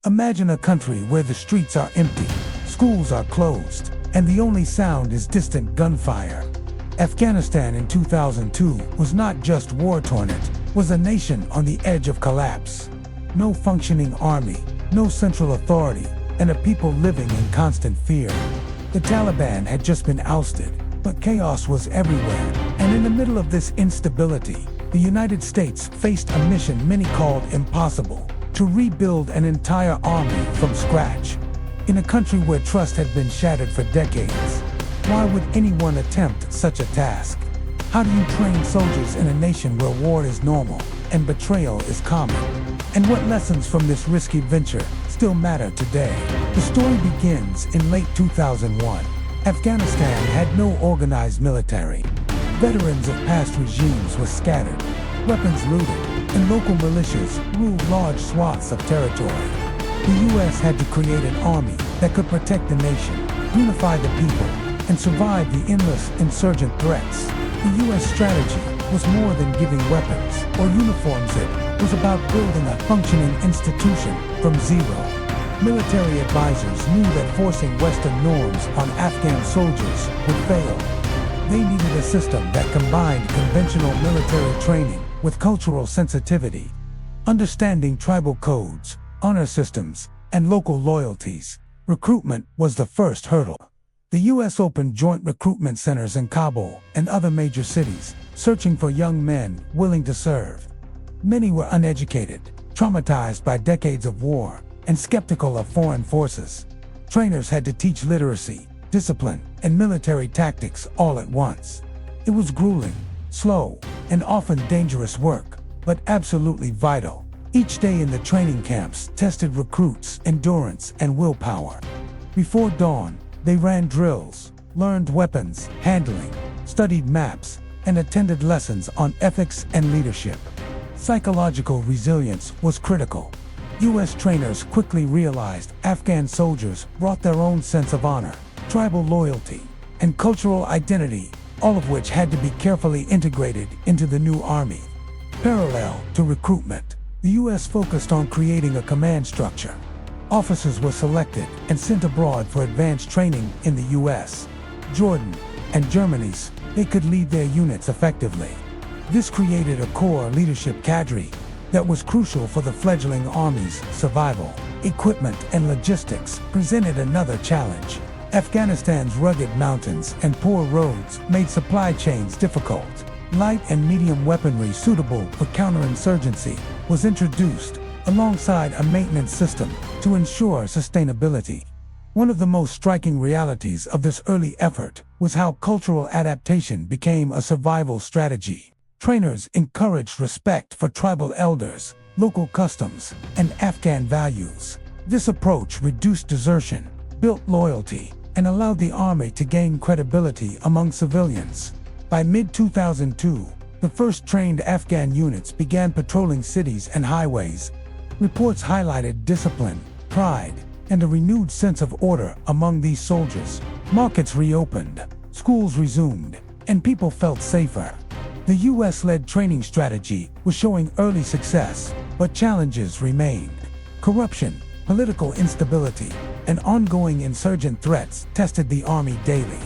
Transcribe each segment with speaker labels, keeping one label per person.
Speaker 1: Imagine a country where the streets are empty, schools are closed, and the only sound is distant gunfire. Afghanistan in 2002 was not just war-torn, it was a nation on the edge of collapse. No functioning army, no central authority, and a people living in constant fear. The Taliban had just been ousted, but chaos was everywhere, and in the middle of this instability, the United States faced a mission many called impossible: to rebuild an entire army from scratch. In a country where trust had been shattered for decades, why would anyone attempt such a task? How do you train soldiers in a nation where war is normal and betrayal is common? And what lessons from this risky venture still matter today? The story begins in late 2001. Afghanistan had no organized military. Veterans of past regimes were scattered, weapons looted, and local militias ruled large swaths of territory. The U.S. had to create an army that could protect the nation, unify the people, and survive the endless insurgent threats. The U.S. strategy was more than giving weapons or uniforms. It was about building a functioning institution from zero. Military advisors knew that forcing Western norms on Afghan soldiers would fail. They needed a system that combined conventional military training with cultural sensitivity, understanding tribal codes, honor systems, and local loyalties. Recruitment was the first hurdle. The U.S. opened joint recruitment centers in Kabul and other major cities, searching for young men willing to serve. Many were uneducated, traumatized by decades of war, and skeptical of foreign forces. Trainers had to teach literacy, discipline, and military tactics all at once. It was grueling, slow, and often dangerous work, but absolutely vital. Each day in the training camps tested recruits' endurance and willpower. Before dawn, they ran drills, learned weapons handling, studied maps, and attended lessons on ethics and leadership. Psychological resilience was critical. U.S. trainers quickly realized Afghan soldiers brought their own sense of honor, tribal loyalty, and cultural identity, all of which had to be carefully integrated into the new army. Parallel to recruitment, the U.S. focused on creating a command structure. Officers were selected and sent abroad for advanced training in the U.S., Jordan, and Germany so they could lead their units effectively. This created a core leadership cadre that was crucial for the fledgling army's survival. Equipment and logistics presented another challenge. Afghanistan's rugged mountains and poor roads made supply chains difficult. Light and medium weaponry suitable for counterinsurgency was introduced alongside a maintenance system to ensure sustainability. One of the most striking realities of this early effort was how cultural adaptation became a survival strategy. Trainers encouraged respect for tribal elders, local customs, and Afghan values. This approach reduced desertion, built loyalty, and allowed the army to gain credibility among civilians. By mid-2002, the first trained Afghan units began patrolling cities and highways. Reports highlighted discipline, pride, and a renewed sense of order among these soldiers. Markets reopened, schools resumed, and people felt safer. The U.S.-led training strategy was showing early success, but challenges remained. Corruption, political instability, and ongoing insurgent threats tested the army daily.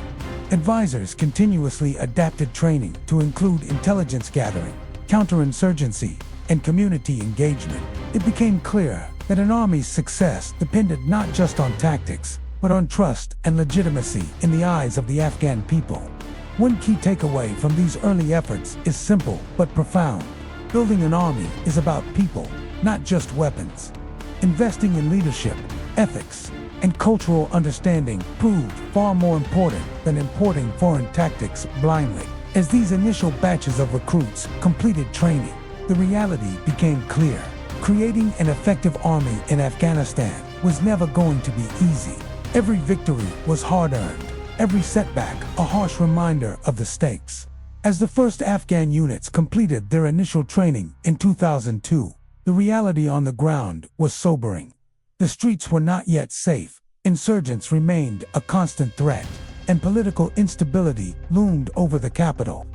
Speaker 1: Advisors continuously adapted training to include intelligence gathering, counterinsurgency, and community engagement. It became clear that an army's success depended not just on tactics, but on trust and legitimacy in the eyes of the Afghan people. One key takeaway from these early efforts is simple but profound. Building an army is about people, not just weapons. Investing in leadership, ethics, and cultural understanding proved far more important than importing foreign tactics blindly. As these initial batches of recruits completed training, the reality became clear. Creating an effective army in Afghanistan was never going to be easy. Every victory was hard-earned, every setback a harsh reminder of the stakes. As the first Afghan units completed their initial training in 2002, the reality on the ground was sobering. The streets were not yet safe, insurgents remained a constant threat, and political instability loomed over the capital.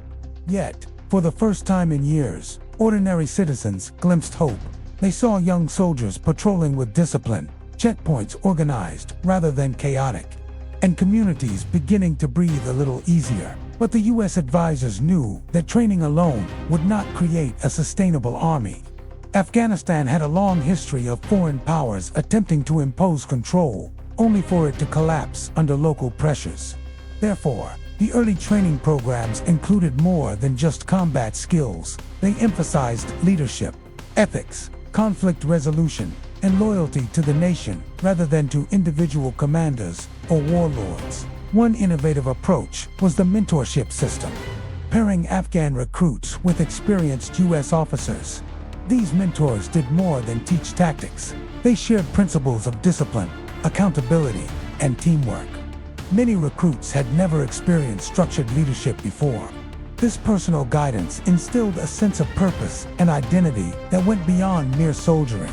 Speaker 1: Yet, for the first time in years, ordinary citizens glimpsed hope. They saw young soldiers patrolling with discipline, checkpoints organized rather than chaotic, and communities beginning to breathe a little easier. But the U.S. advisors knew that training alone would not create a sustainable army. Afghanistan had a long history of foreign powers attempting to impose control, only for it to collapse under local pressures. Therefore, the early training programs included more than just combat skills. They emphasized leadership, ethics, conflict resolution, and loyalty to the nation rather than to individual commanders or warlords. One innovative approach was the mentorship system, pairing Afghan recruits with experienced U.S. officers. These mentors did more than teach tactics. They shared principles of discipline, accountability, and teamwork. Many recruits had never experienced structured leadership before. This personal guidance instilled a sense of purpose and identity that went beyond mere soldiering.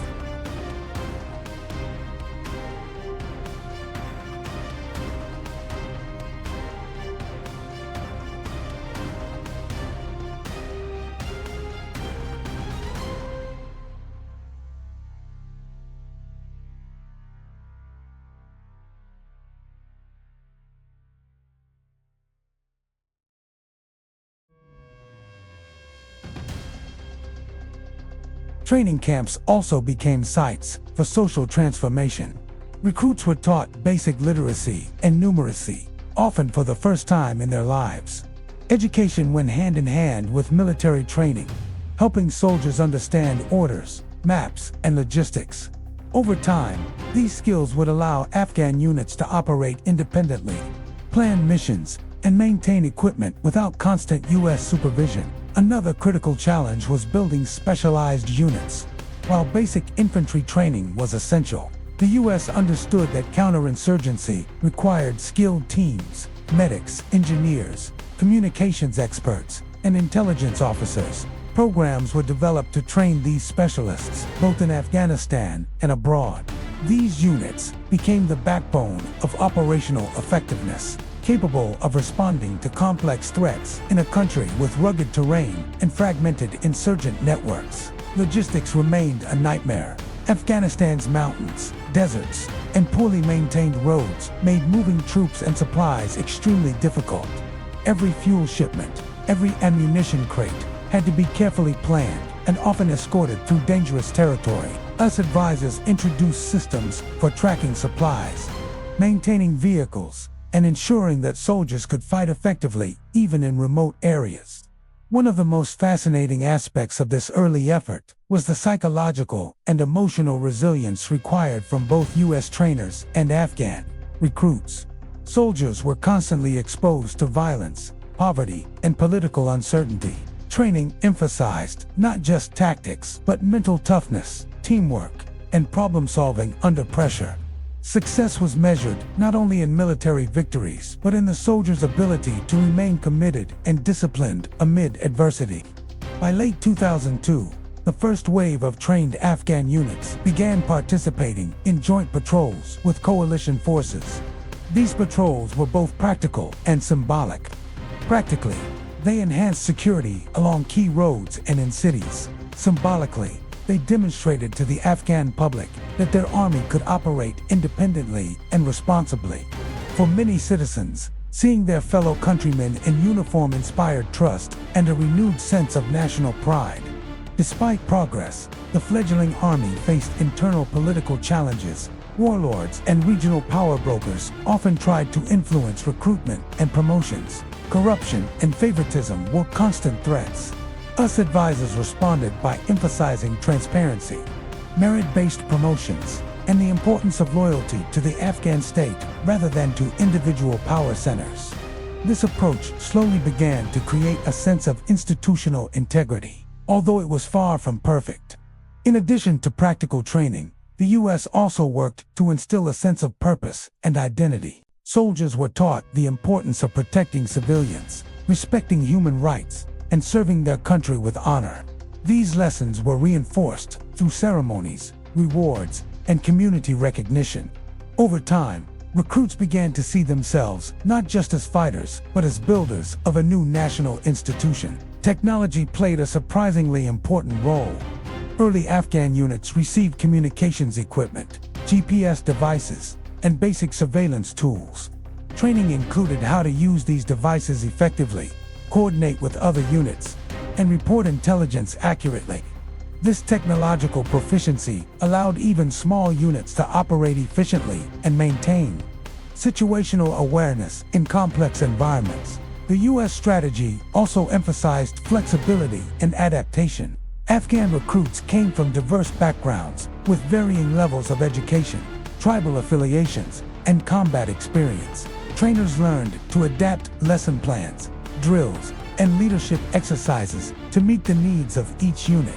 Speaker 1: Training camps also became sites for social transformation. Recruits were taught basic literacy and numeracy, often for the first time in their lives. Education went hand in hand with military training, helping soldiers understand orders, maps, and logistics. Over time, these skills would allow Afghan units to operate independently, plan missions, and maintain equipment without constant U.S. supervision. Another critical challenge was building specialized units. While basic infantry training was essential, the U.S. understood that counterinsurgency required skilled teams, medics, engineers, communications experts, and intelligence officers. Programs were developed to train these specialists, both in Afghanistan and abroad. These units became the backbone of operational effectiveness, capable of responding to complex threats in a country with rugged terrain and fragmented insurgent networks. Logistics remained a nightmare. Afghanistan's mountains, deserts, and poorly maintained roads made moving troops and supplies extremely difficult. Every fuel shipment, every ammunition crate had to be carefully planned and often escorted through dangerous territory. US advisors introduced systems for tracking supplies, maintaining vehicles, and ensuring that soldiers could fight effectively even in remote areas. One of the most fascinating aspects of this early effort was the psychological and emotional resilience required from both U.S. trainers and Afghan recruits. Soldiers were constantly exposed to violence, poverty, and political uncertainty. Training emphasized not just tactics, but mental toughness, teamwork, and problem-solving under pressure. Success was measured not only in military victories, but in the soldiers' ability to remain committed and disciplined amid adversity. By late 2002, the first wave of trained Afghan units began participating in joint patrols with coalition forces. These patrols were both practical and symbolic. Practically, they enhanced security along key roads and in cities. Symbolically, they demonstrated to the Afghan public that their army could operate independently and responsibly. For many citizens, seeing their fellow countrymen in uniform inspired trust and a renewed sense of national pride. Despite progress, the fledgling army faced internal political challenges. Warlords and regional power brokers often tried to influence recruitment and promotions. Corruption and favoritism were constant threats. US advisors responded by emphasizing transparency, merit-based promotions, and the importance of loyalty to the Afghan state rather than to individual power centers. This approach slowly began to create a sense of institutional integrity, although it was far from perfect. In addition to practical training, the U.S. also worked to instill a sense of purpose and identity. Soldiers were taught the importance of protecting civilians, respecting human rights, and serving their country with honor. These lessons were reinforced through ceremonies, rewards, and community recognition. Over time, recruits began to see themselves not just as fighters, but as builders of a new national institution. Technology played a surprisingly important role. Early Afghan units received communications equipment, GPS devices, and basic surveillance tools. Training included how to use these devices effectively, coordinate with other units, and report intelligence accurately. This technological proficiency allowed even small units to operate efficiently and maintain situational awareness in complex environments. The U.S. strategy also emphasized flexibility and adaptation. Afghan recruits came from diverse backgrounds with varying levels of education, tribal affiliations, and combat experience. Trainers learned to adapt lesson plans, drills, and leadership exercises to meet the needs of each unit.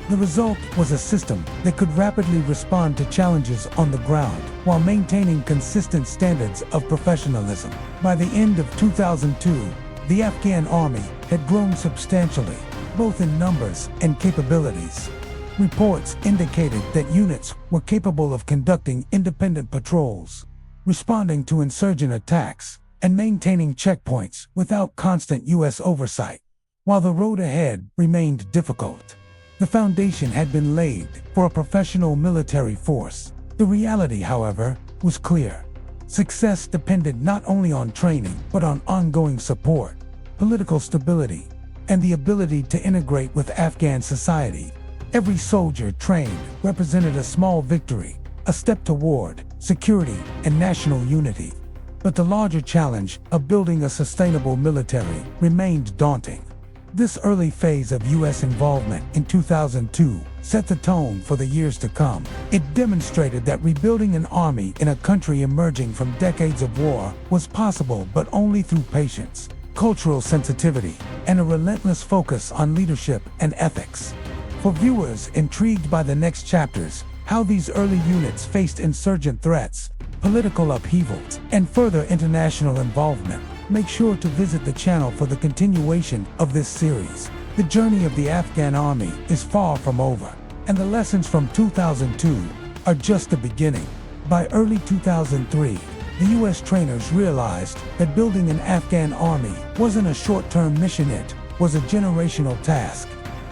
Speaker 1: The result was a system that could rapidly respond to challenges on the ground while maintaining consistent standards of professionalism. By the end of 2002, the Afghan Army had grown substantially, both in numbers and capabilities. Reports indicated that units were capable of conducting independent patrols, responding to insurgent attacks, and maintaining checkpoints without constant U.S. oversight. While the road ahead remained difficult, the foundation had been laid for a professional military force. The reality, however, was clear. Success depended not only on training, but on ongoing support, political stability, and the ability to integrate with Afghan society. Every soldier trained represented a small victory, a step toward security and national unity. But the larger challenge of building a sustainable military remained daunting. This early phase of U.S. involvement in 2002 set the tone for the years to come. It demonstrated that rebuilding an army in a country emerging from decades of war was possible, but only through patience, cultural sensitivity, and a relentless focus on leadership and ethics. For viewers intrigued by the next chapters, how these early units faced insurgent threats, political upheavals, and further international involvement, make sure to visit the channel for the continuation of this series. The journey of the Afghan Army is far from over, and the lessons from 2002 are just the beginning. By early 2003, the U.S. trainers realized that building an Afghan army wasn't a short-term mission, it was a generational task.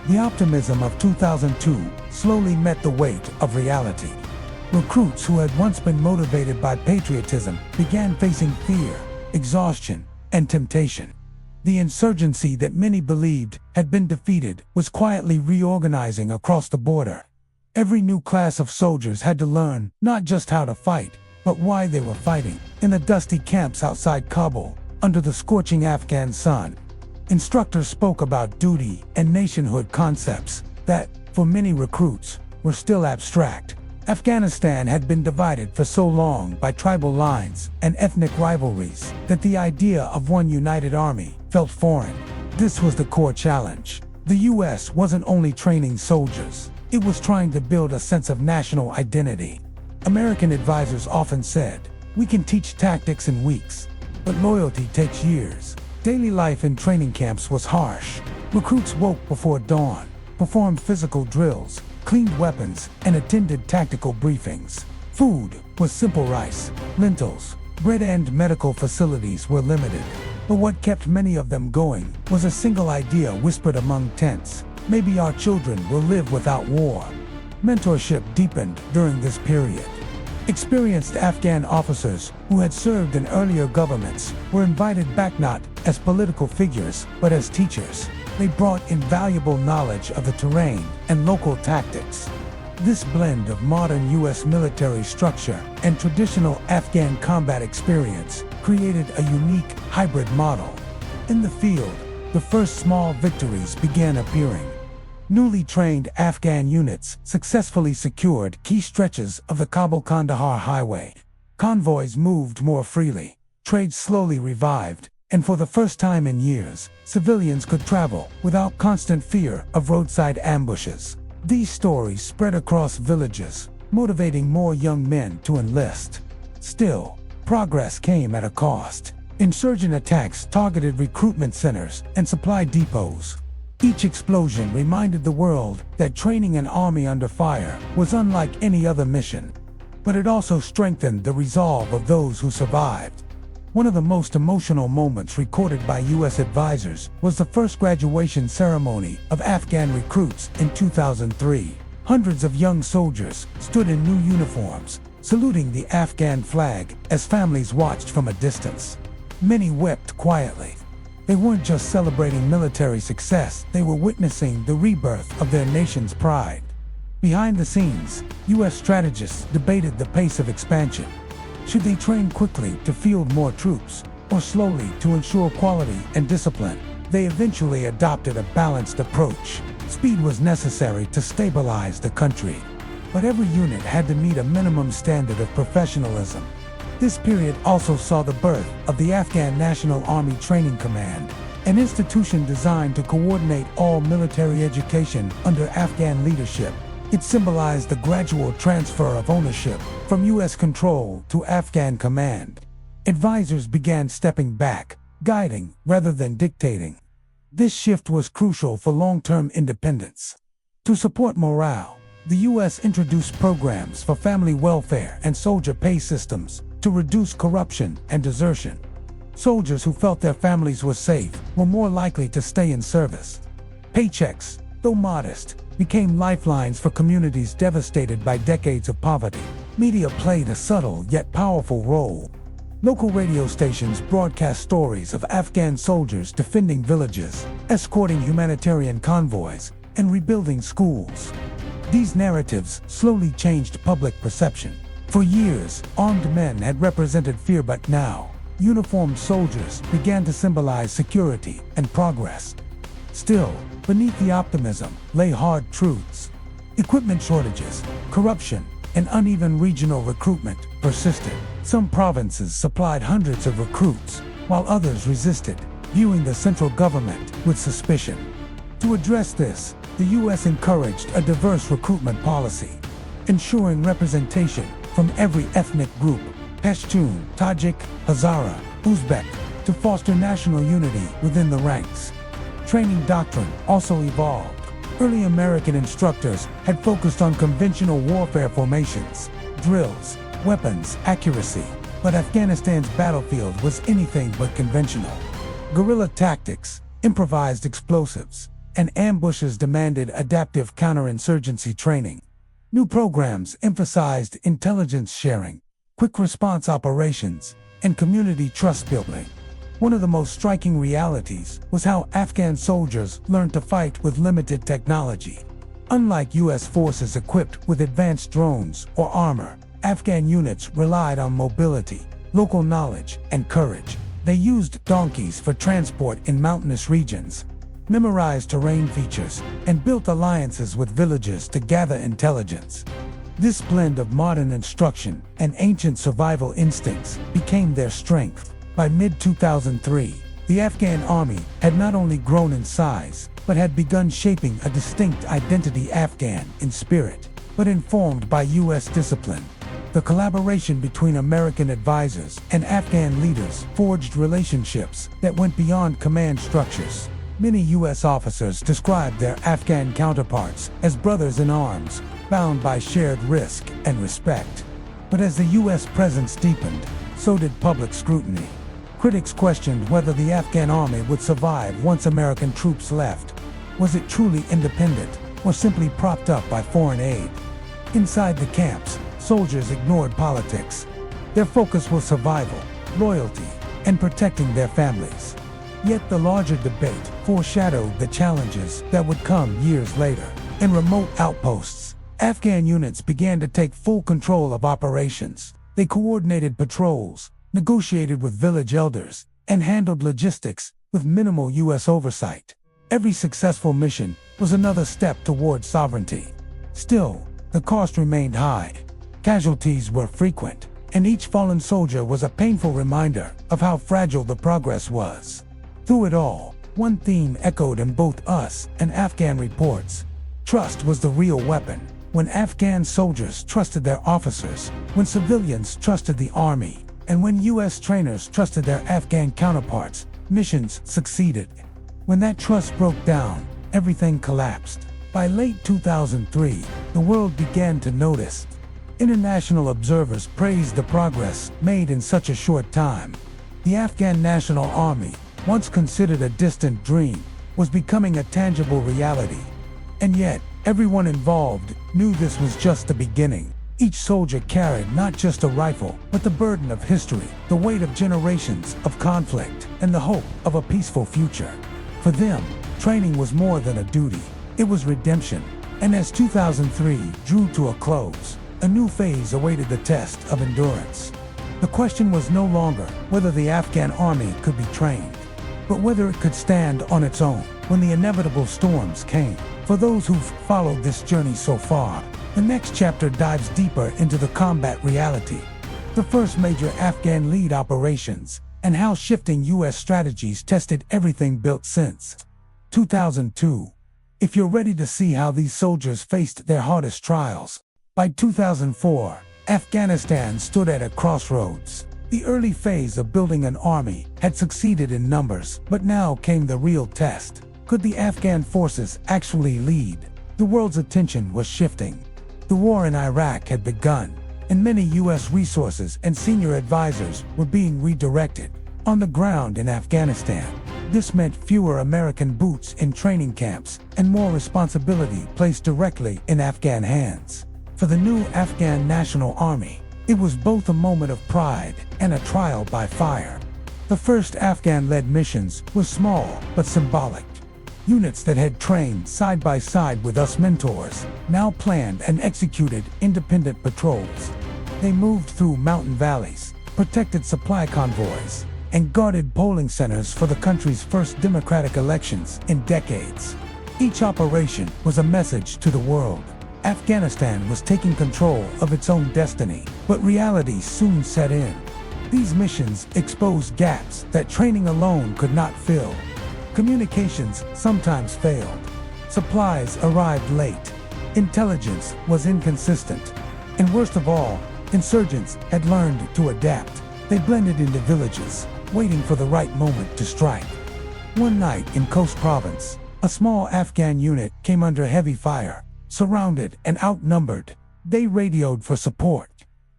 Speaker 1: The optimism of 2002 slowly met the weight of reality. Recruits who had once been motivated by patriotism began facing fear, exhaustion, and temptation. The insurgency that many believed had been defeated was quietly reorganizing across the border. Every new class of soldiers had to learn not just how to fight, but why they were fighting. In the dusty camps outside Kabul, under the scorching Afghan sun, instructors spoke about duty and nationhood concepts that, for many recruits, were still abstract. Afghanistan had been divided for so long by tribal lines and ethnic rivalries that the idea of one united army felt foreign. This was the core challenge. The U.S. wasn't only training soldiers, it was trying to build a sense of national identity. American advisors often said, "We can teach tactics in weeks, but loyalty takes years." Daily life in training camps was harsh. Recruits woke before dawn, performed physical drills, cleaned weapons, and attended tactical briefings. Food was simple rice, lentils, bread, and medical facilities were limited. But what kept many of them going was a single idea whispered among tents: maybe our children will live without war. Mentorship deepened during this period. Experienced Afghan officers who had served in earlier governments were invited back not as political figures, but as teachers. They brought invaluable knowledge of the terrain and local tactics. This blend of modern U.S. military structure and traditional Afghan combat experience created a unique hybrid model. In the field, the first small victories began appearing. Newly trained Afghan units successfully secured key stretches of the Kabul-Kandahar highway. Convoys moved more freely, trade slowly revived, and for the first time in years, civilians could travel without constant fear of roadside ambushes. These stories spread across villages, motivating more young men to enlist. Still, progress came at a cost. Insurgent attacks targeted recruitment centers and supply depots. Each explosion reminded the world that training an army under fire was unlike any other mission. But it also strengthened the resolve of those who survived. One of the most emotional moments recorded by U.S. advisors was the first graduation ceremony of Afghan recruits in 2003. Hundreds of young soldiers stood in new uniforms, saluting the Afghan flag as families watched from a distance. Many wept quietly. They weren't just celebrating military success, they were witnessing the rebirth of their nation's pride. Behind the scenes, U.S. strategists debated the pace of expansion. Should they train quickly to field more troops, or slowly to ensure quality and discipline? They eventually adopted a balanced approach. Speed was necessary to stabilize the country, but every unit had to meet a minimum standard of professionalism. This period also saw the birth of the Afghan National Army Training Command, an institution designed to coordinate all military education under Afghan leadership. It symbolized the gradual transfer of ownership from U.S. control to Afghan command. Advisors began stepping back, guiding rather than dictating. This shift was crucial for long-term independence. To support morale, the U.S. introduced programs for family welfare and soldier pay systems to reduce corruption and desertion. Soldiers who felt their families were safe were more likely to stay in service. Paychecks, though modest, became lifelines for communities devastated by decades of poverty. Media played a subtle yet powerful role. Local radio stations broadcast stories of Afghan soldiers defending villages, escorting humanitarian convoys, and rebuilding schools. These narratives slowly changed public perception. For years, armed men had represented fear, but now, uniformed soldiers began to symbolize security and progress. Still, beneath the optimism lay hard truths. Equipment shortages, corruption, and uneven regional recruitment persisted. Some provinces supplied hundreds of recruits, while others resisted, viewing the central government with suspicion. To address this, the U.S. encouraged a diverse recruitment policy, ensuring representation from every ethnic group, Pashtun, Tajik, Hazara, Uzbek, to foster national unity within the ranks. Training doctrine also evolved. Early American instructors had focused on conventional warfare formations, drills, weapons, accuracy, but Afghanistan's battlefield was anything but conventional. Guerrilla tactics, improvised explosives, and ambushes demanded adaptive counterinsurgency training. New programs emphasized intelligence sharing, quick response operations, and community trust building. One of the most striking realities was how Afghan soldiers learned to fight with limited technology. Unlike U.S. forces equipped with advanced drones or armor, Afghan units relied on mobility, local knowledge, and courage. They used donkeys for transport in mountainous regions, memorized terrain features, and built alliances with villagers to gather intelligence. This blend of modern instruction and ancient survival instincts became their strength. By mid-2003, the Afghan army had not only grown in size, but had begun shaping a distinct identity, Afghan in spirit, but informed by U.S. discipline. The collaboration between American advisors and Afghan leaders forged relationships that went beyond command structures. Many U.S. officers described their Afghan counterparts as brothers in arms, bound by shared risk and respect. But as the U.S. presence deepened, so did public scrutiny. Critics questioned whether the Afghan army would survive once American troops left. Was it truly independent, or simply propped up by foreign aid? Inside the camps, soldiers ignored politics. Their focus was survival, loyalty, and protecting their families. Yet the larger debate foreshadowed the challenges that would come years later. In remote outposts, Afghan units began to take full control of operations. They coordinated patrols, negotiated with village elders, and handled logistics with minimal U.S. oversight. Every successful mission was another step toward sovereignty. Still, the cost remained high. Casualties were frequent, and each fallen soldier was a painful reminder of how fragile the progress was. Through it all, one theme echoed in both US and Afghan reports. Trust was the real weapon. When Afghan soldiers trusted their officers, when civilians trusted the army, and when U.S. trainers trusted their Afghan counterparts, missions succeeded. When that trust broke down, everything collapsed. By late 2003, the world began to notice. International observers praised the progress made in such a short time. The Afghan National Army, once considered a distant dream, was becoming a tangible reality. And yet, Everyone involved knew this was just the beginning. Each soldier carried not just a rifle, but the burden of history, the weight of generations of conflict, and the hope of a peaceful future. For them, training was more than a duty. It was redemption. And as 2003 drew to a close, a new phase awaited the test of endurance. The question was no longer whether the Afghan army could be trained, but whether it could stand on its own when the inevitable storms came. For those who've followed this journey so far, the next chapter dives deeper into the combat reality, the first major Afghan lead operations, and how shifting U.S. strategies tested everything built since 2002. If you're ready to see how these soldiers faced their hardest trials, by 2004, Afghanistan stood at a crossroads. The early phase of building an army had succeeded in numbers, but now came the real test. Could the Afghan forces actually lead? The world's attention was shifting. The war in Iraq had begun, and many U.S. resources and senior advisors were being redirected. On the ground in Afghanistan, this meant fewer American boots in training camps and more responsibility placed directly in Afghan hands. For the new Afghan National Army, it was both a moment of pride and a trial by fire. The first Afghan-led missions were small but symbolic. Units that had trained side by side with us mentors now planned and executed independent patrols. They moved through mountain valleys, protected supply convoys, and guarded polling centers for the country's first democratic elections in decades. Each operation was a message to the world. Afghanistan was taking control of its own destiny, but reality soon set in. These missions exposed gaps that training alone could not fill. Communications sometimes failed. Supplies arrived late. Intelligence was inconsistent. And worst of all, insurgents had learned to adapt. They blended into villages, waiting for the right moment to strike. One night in Khost province, a small Afghan unit came under heavy fire. Surrounded and outnumbered, they radioed for support.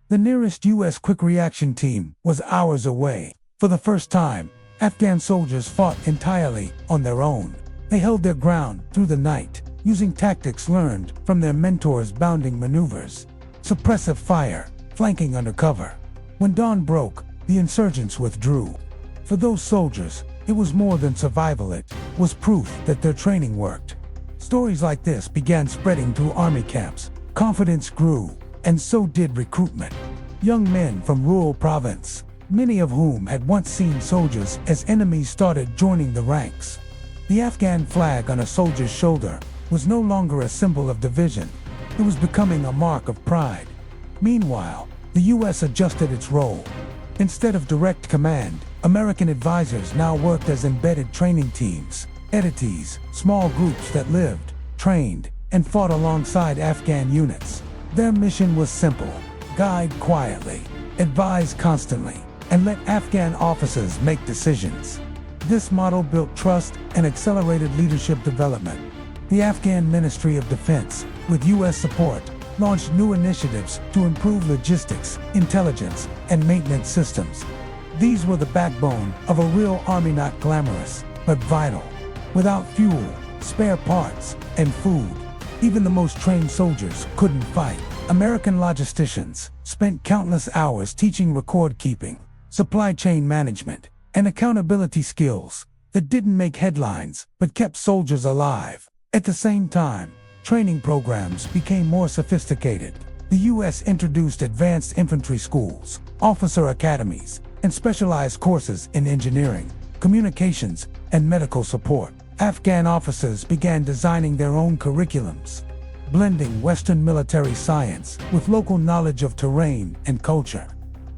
Speaker 1: The nearest U.S. quick reaction team was hours away. For the first time, Afghan soldiers fought entirely on their own. They held their ground through the night, using tactics learned from their mentors' bounding maneuvers. Suppressive fire, flanking under cover. When dawn broke, the insurgents withdrew. For those soldiers, it was more than survival, it was proof that their training worked. Stories like this began spreading through army camps. Confidence grew, and so did recruitment. Young men from rural province, many of whom had once seen soldiers as enemies, started joining the ranks. The Afghan flag on a soldier's shoulder was no longer a symbol of division. It was becoming a mark of pride. Meanwhile, the U.S. adjusted its role. Instead of direct command, American advisors now worked as embedded training teams. Entities, small groups that lived, trained, and fought alongside Afghan units. Their mission was simple: guide quietly, advise constantly, and let Afghan officers make decisions. This model built trust and accelerated leadership development. The Afghan Ministry of Defense, with U.S. support, launched new initiatives to improve logistics, intelligence, and maintenance systems. These were the backbone of a real army, not glamorous, but vital. Without fuel, spare parts, and food, even the most trained soldiers couldn't fight. American logisticians spent countless hours teaching record keeping, supply chain management, and accountability skills that didn't make headlines but kept soldiers alive. At the same time, training programs became more sophisticated. The U.S. introduced advanced infantry schools, officer academies, and specialized courses in engineering, communications, and medical support. Afghan officers began designing their own curriculums, blending Western military science with local knowledge of terrain and culture.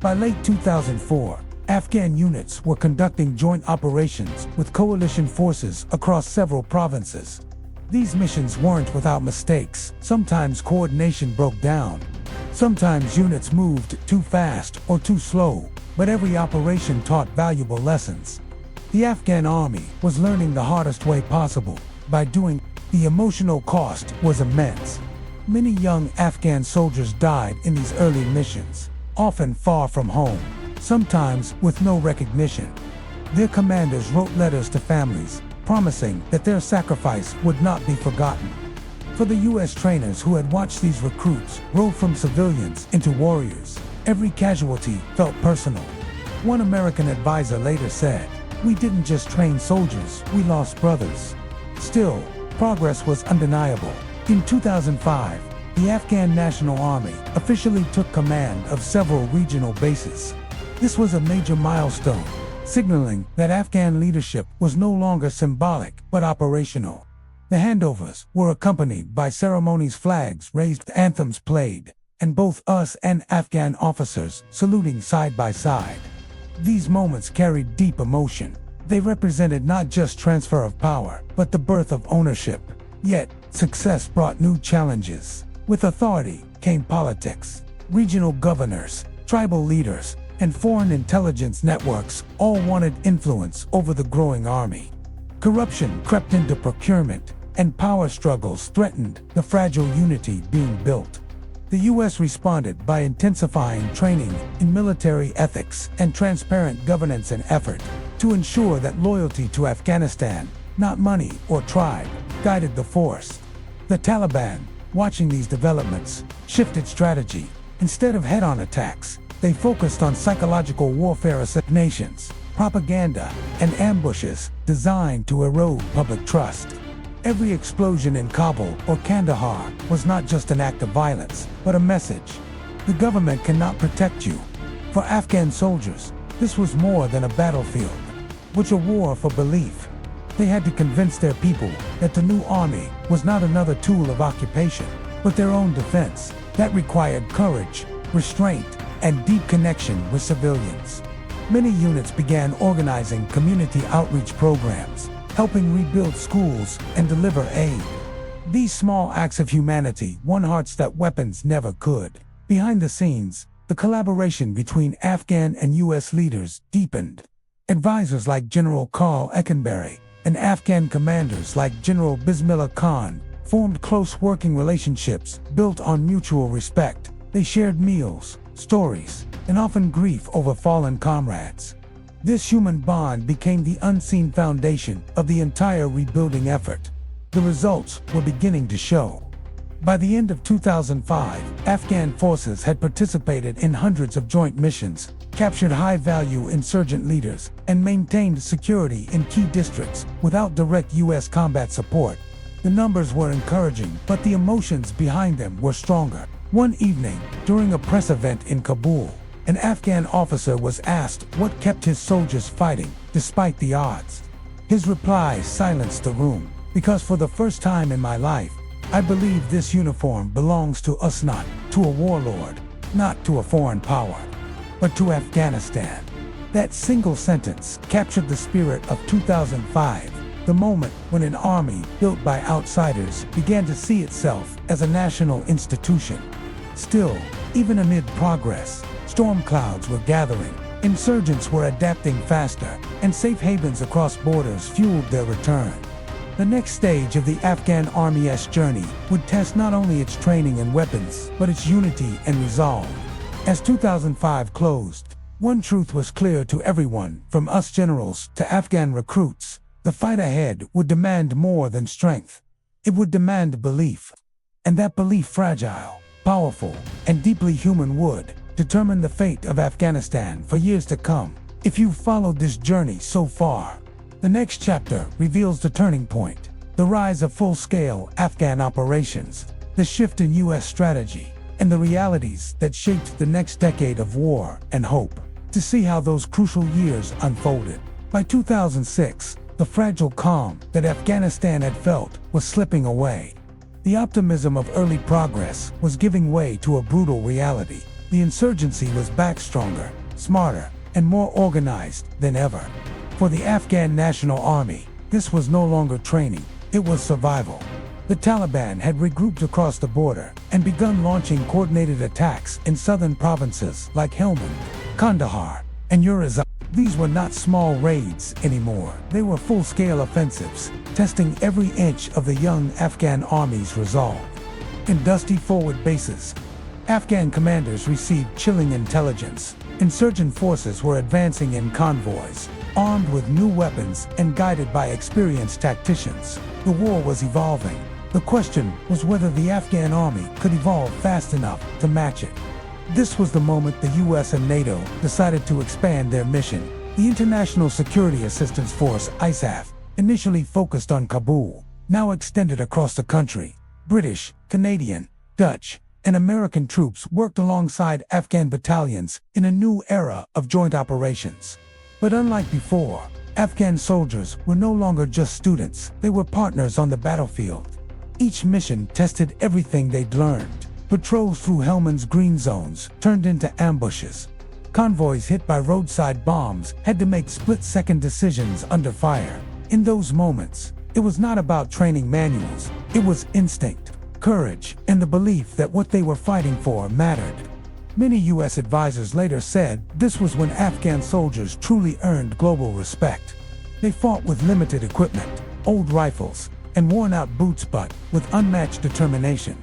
Speaker 1: By late 2004, Afghan units were conducting joint operations with coalition forces across several provinces. These missions weren't without mistakes. Sometimes coordination broke down. Sometimes units moved too fast or too slow, but every operation taught valuable lessons. The Afghan army was learning the hardest way possible, by doing. The emotional cost was immense. Many young Afghan soldiers died in these early missions, often far from home, sometimes with no recognition. Their commanders wrote letters to families, promising that their sacrifice would not be forgotten. For the U.S. trainers who had watched these recruits grow from civilians into warriors, every casualty felt personal. One American advisor later said, "We didn't just train soldiers, we lost brothers." Still, progress was undeniable. In 2005, the Afghan National Army officially took command of several regional bases. This was a major milestone, signaling that Afghan leadership was no longer symbolic but operational. The handovers were accompanied by ceremonies, flags raised, anthems played, and both US and Afghan officers saluting side by side. These moments carried deep emotion. They represented not just transfer of power, but the birth of ownership. Yet, success brought new challenges. With authority came politics. Regional governors, tribal leaders, and foreign intelligence networks all wanted influence over the growing army. Corruption crept into procurement, and power struggles threatened the fragile unity being built. The U.S. responded by intensifying training in military ethics and transparent governance, an effort to ensure that loyalty to Afghanistan, not money or tribe, guided the force. The Taliban, watching these developments, shifted strategy. Instead of head-on attacks, they focused on psychological warfare, assassinations, propaganda, and ambushes designed to erode public trust. Every explosion in Kabul or Kandahar was not just an act of violence, but a message. The government cannot protect you. For Afghan soldiers, this was more than a battlefield, but a war for belief. They had to convince their people that the new army was not another tool of occupation, but their own defense. That required courage, restraint, and deep connection with civilians. Many units began organizing community outreach programs, helping rebuild schools and deliver aid. These small acts of humanity won hearts that weapons never could. Behind the scenes, the collaboration between Afghan and U.S. leaders deepened. Advisors like General Carl Eckenberry and Afghan commanders like General Bismillah Khan formed close working relationships built on mutual respect. They shared meals, stories, and often grief over fallen comrades. This human bond became the unseen foundation of the entire rebuilding effort. The results were beginning to show. By the end of 2005, Afghan forces had participated in hundreds of joint missions, captured high-value insurgent leaders, and maintained security in key districts without direct U.S. combat support. The numbers were encouraging, but the emotions behind them were stronger. One evening, during a press event in Kabul, an Afghan officer was asked what kept his soldiers fighting, despite the odds. His reply silenced the room. "Because for the first time in my life, I believe this uniform belongs to us, not to a warlord, not to a foreign power, but to Afghanistan." That single sentence captured the spirit of 2005, the moment when an army built by outsiders began to see itself as a national institution. Still, even amid progress, storm clouds were gathering, insurgents were adapting faster, and safe havens across borders fueled their return. The next stage of the Afghan Army's journey would test not only its training and weapons, but its unity and resolve. As 2005 closed, one truth was clear to everyone, from US generals to Afghan recruits: the fight ahead would demand more than strength. It would demand belief. And that belief, fragile, powerful, and deeply human, would determine the fate of Afghanistan for years to come. If you've followed this journey so far, the next chapter reveals the turning point, the rise of full-scale Afghan operations, the shift in U.S. strategy, and the realities that shaped the next decade of war and hope. To see how those crucial years unfolded. By 2006, the fragile calm that Afghanistan had felt was slipping away. The optimism of early progress was giving way to a brutal reality. The insurgency was back stronger, smarter, and more organized than ever. For the Afghan National Army, this was no longer training, it was survival. The Taliban had regrouped across the border and begun launching coordinated attacks in southern provinces like Helmand, Kandahar, and Urizar. These were not small raids anymore. They were full-scale offensives, testing every inch of the young Afghan army's resolve. In dusty forward bases, Afghan commanders received chilling intelligence. Insurgent forces were advancing in convoys, armed with new weapons and guided by experienced tacticians. The war was evolving. The question was whether the Afghan army could evolve fast enough to match it. This was the moment the US and NATO decided to expand their mission. The International Security Assistance Force, ISAF, initially focused on Kabul, now extended across the country. British, Canadian, Dutch, and American troops worked alongside Afghan battalions in a new era of joint operations. But unlike before, Afghan soldiers were no longer just students, they were partners on the battlefield. Each mission tested everything they'd learned. Patrols through Helmand's green zones turned into ambushes. Convoys hit by roadside bombs had to make split-second decisions under fire. In those moments, it was not about training manuals, it was instinct, courage, and the belief that what they were fighting for mattered. Many US advisors later said this was when Afghan soldiers truly earned global respect. They fought with limited equipment, old rifles, and worn-out boots, but with unmatched determination.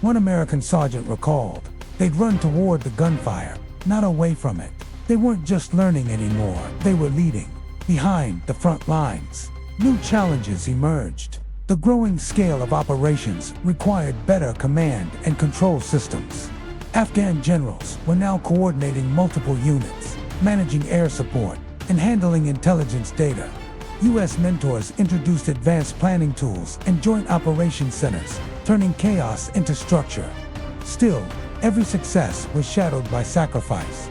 Speaker 1: One American sergeant recalled, they'd run toward the gunfire, not away from it. They weren't just learning anymore, they were leading. Behind the front lines, new challenges emerged. The growing scale of operations required better command and control systems. Afghan generals were now coordinating multiple units, managing air support, and handling intelligence data. US mentors introduced advanced planning tools and joint operations centers, turning chaos into structure. Still, every success was shadowed by sacrifice.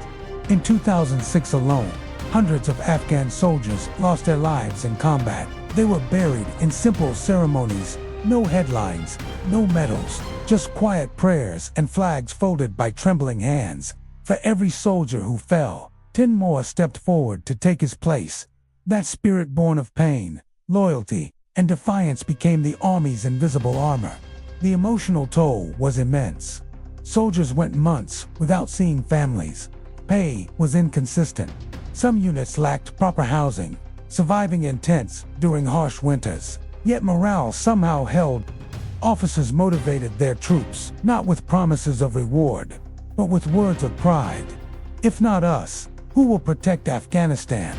Speaker 1: In 2006 alone, hundreds of Afghan soldiers lost their lives in combat. They were buried in simple ceremonies, no headlines, no medals, just quiet prayers and flags folded by trembling hands. For every soldier who fell, 10 more stepped forward to take his place. That spirit born of pain, loyalty, and defiance became the Army's invisible armor. The emotional toll was immense. Soldiers went months without seeing families. Pay was inconsistent. Some units lacked proper housing, surviving in tents during harsh winters. Yet morale somehow held. Officers motivated their troops, not with promises of reward, but with words of pride. If not us, who will protect Afghanistan?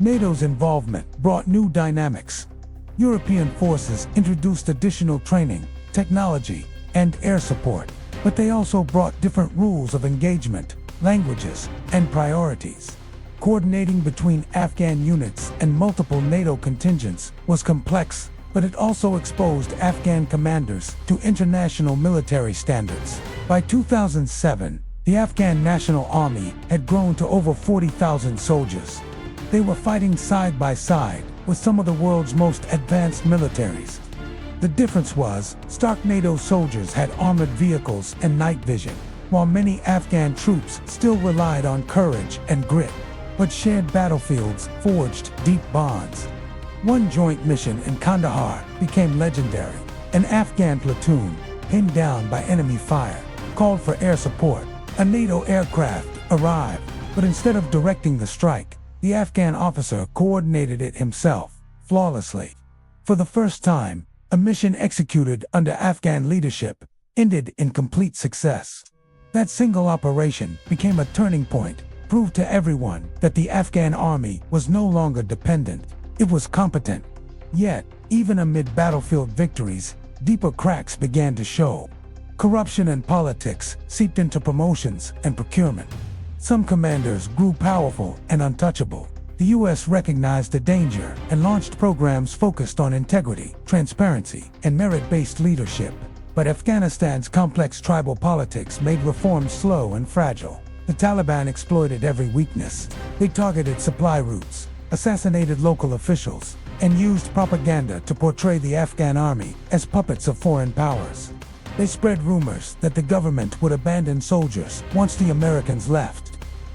Speaker 1: NATO's involvement brought new dynamics. European forces introduced additional training, technology, and air support, but they also brought different rules of engagement, languages, and priorities. Coordinating between Afghan units and multiple NATO contingents was complex, but it also exposed Afghan commanders to international military standards. By 2007, the Afghan National Army had grown to over 40,000 soldiers. They were fighting side by side with some of the world's most advanced militaries. The difference was, stark NATO soldiers had armored vehicles and night vision, while many Afghan troops still relied on courage and grit. But shared battlefields forged deep bonds. One joint mission in Kandahar became legendary. An Afghan platoon, pinned down by enemy fire, called for air support. A NATO aircraft arrived, but instead of directing the strike, the Afghan officer coordinated it himself, flawlessly. For the first time, a mission executed under Afghan leadership ended in complete success. That single operation became a turning point, proved to everyone that the Afghan army was no longer dependent, it was competent. Yet, even amid battlefield victories, deeper cracks began to show. Corruption and politics seeped into promotions and procurement. Some commanders grew powerful and untouchable. The US recognized the danger and launched programs focused on integrity, transparency, and merit-based leadership. But Afghanistan's complex tribal politics made reforms slow and fragile. The Taliban exploited every weakness. They targeted supply routes, assassinated local officials, and used propaganda to portray the Afghan army as puppets of foreign powers. They spread rumors that the government would abandon soldiers once the Americans left.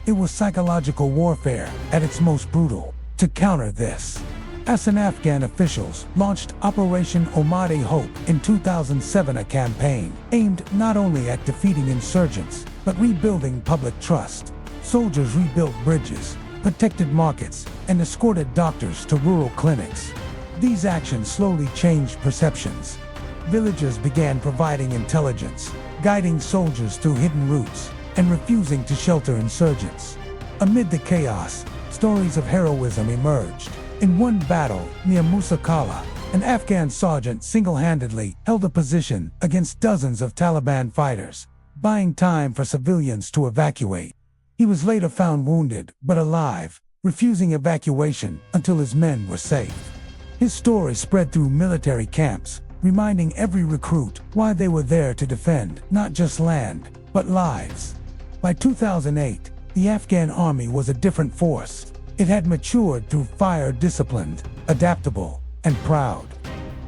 Speaker 1: It was psychological warfare at its most brutal. To counter this, Afghan officials launched Operation Omad-e-Hope in 2007, a campaign aimed not only at defeating insurgents, but rebuilding public trust. Soldiers rebuilt bridges, protected markets, and escorted doctors to rural clinics. These actions slowly changed perceptions. Villagers began providing intelligence, guiding soldiers through hidden routes, and refusing to shelter insurgents. Amid the chaos, stories of heroism emerged. In one battle near Musa Qala, An Afghan sergeant single-handedly held a position against dozens of Taliban fighters, buying time for civilians to evacuate. He was later found wounded, but alive, refusing evacuation until his men were safe. His story spread through military camps, reminding every recruit why they were there to defend not just land, but lives. By 2008, the Afghan Army was a different force. It had matured through fire, disciplined, adaptable, and proud.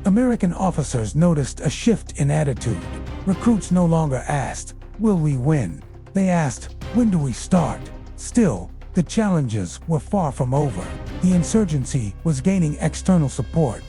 Speaker 1: American officers noticed a shift in attitude. Recruits no longer asked, "Will we win?" They asked, "When do we start?" Still, the challenges were far from over. The insurgency was gaining external support.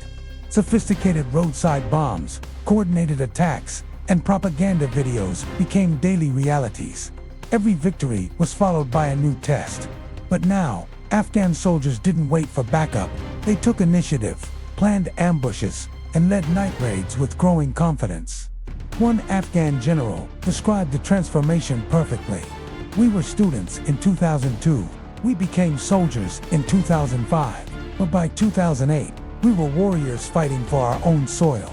Speaker 1: Sophisticated roadside bombs, coordinated attacks, and propaganda videos became daily realities. Every victory was followed by a new test. But now, Afghan soldiers didn't wait for backup. They took initiative, planned ambushes, and led night raids with growing confidence. One Afghan general described the transformation perfectly. "We were students in 2002. We became soldiers in 2005. But by 2008, we were warriors fighting for our own soil."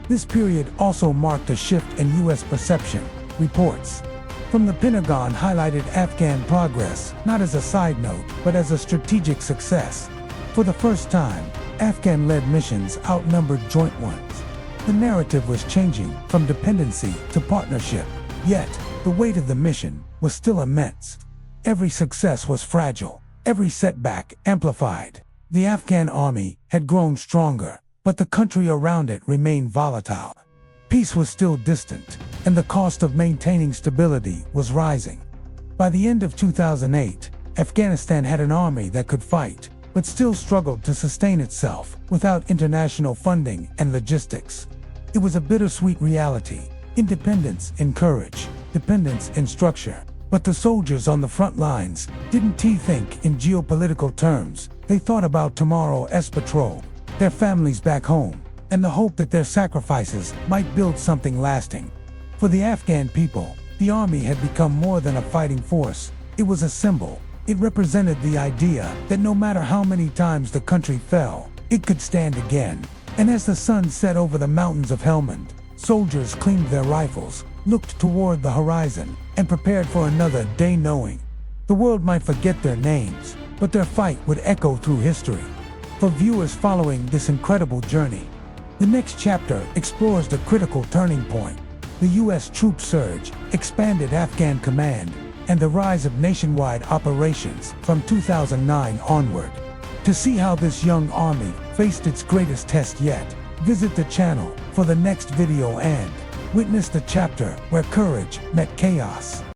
Speaker 1: This period also marked a shift in U.S. perception. Reports from the Pentagon highlighted Afghan progress not as a side note, but as a strategic success. For the first time, Afghan-led missions outnumbered joint ones. The narrative was changing from dependency to partnership. Yet, the weight of the mission was still immense. Every success was fragile, every setback amplified. The Afghan army had grown stronger, but the country around it remained volatile. Peace was still distant, and the cost of maintaining stability was rising. By the end of 2008, Afghanistan had an army that could fight, but still struggled to sustain itself without international funding and logistics. It was a bittersweet reality: independence in courage, dependence in structure. But the soldiers on the front lines didn't think in geopolitical terms. They thought about tomorrow's patrol, their families back home, and the hope that their sacrifices might build something lasting. For the Afghan people, the army had become more than a fighting force. It was a symbol. It represented the idea that no matter how many times the country fell, it could stand again. And as the sun set over the mountains of Helmand, soldiers cleaned their rifles, looked toward the horizon, and prepared for another day, knowing the world might forget their names, but their fight would echo through history. For viewers following this incredible journey, the next chapter explores the critical turning point: the U.S. troop surge, expanded Afghan command, and the rise of nationwide operations from 2009 onward. To see how this young army faced its greatest test yet, visit the channel for the next video and witness the chapter where courage met chaos.